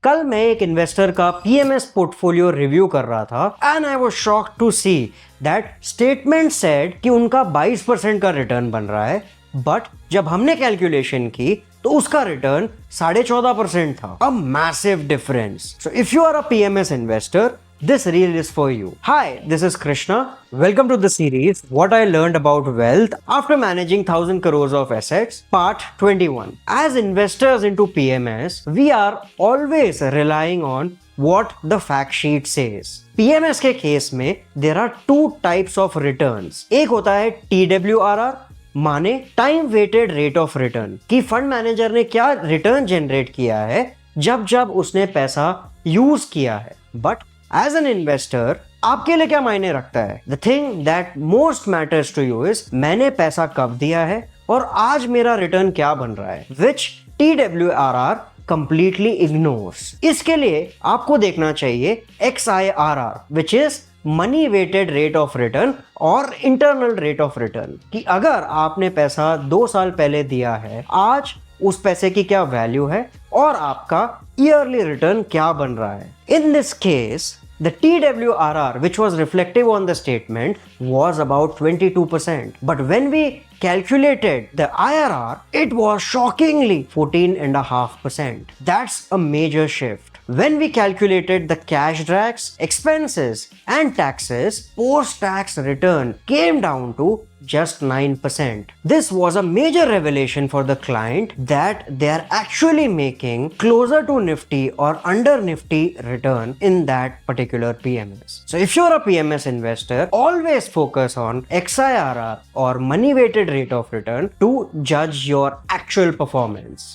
कल मैं एक इन्वेस्टर का पीएमएस पोर्टफोलियो रिव्यू कर रहा था and I was shocked to see that statement said कि उनका 22% का रिटर्न बन रहा है, बट जब हमने कैलकुलेशन की तो उसका रिटर्न 14.5% था. A massive difference. So if you are a PMS investor, this reel is for you. Hi, this is Krishna. Welcome to the series What I Learned About Wealth After Managing 1000 Crores of Assets, Part 21. As investors into PMS, we are always relying on what the fact sheet says. PMS के case में there are two types of returns. एक होता है TWRR, माने time weighted rate of return, कि fund manager ने क्या return generate किया है जब जब उसने पैसा यूज किया है. बट एज एन इन्वेस्टर आपके लिए क्या मायने रखता है? The thing that most matters to you is मैंने पैसा कब दिया है और आज मेरा रिटर्न क्या बन रहा है, विच TWRR कंप्लीटली इग्नोर्स. इसके लिए आपको देखना चाहिए XIRR, which is money weighted rate of return और इंटरनल रेट ऑफ रिटर्न, कि अगर आपने पैसा 2 साल पहले दिया है, आज उस पैसे की क्या वैल्यू है और आपका ईयरली रिटर्न क्या बन रहा है. In this case the TWRR, which was reflective on the statement, was about 22%. But when we calculated the IRR, it was shockingly 14.5%. That's a major shift. When we calculated the cash drags, expenses and taxes, post-tax return came down to just 9%. This was a major revelation for the client that they are actually making closer to Nifty or under Nifty return in that particular PMS. So if you're a PMS investor, always focus on XIRR or money weighted rate of return to judge your actual performance.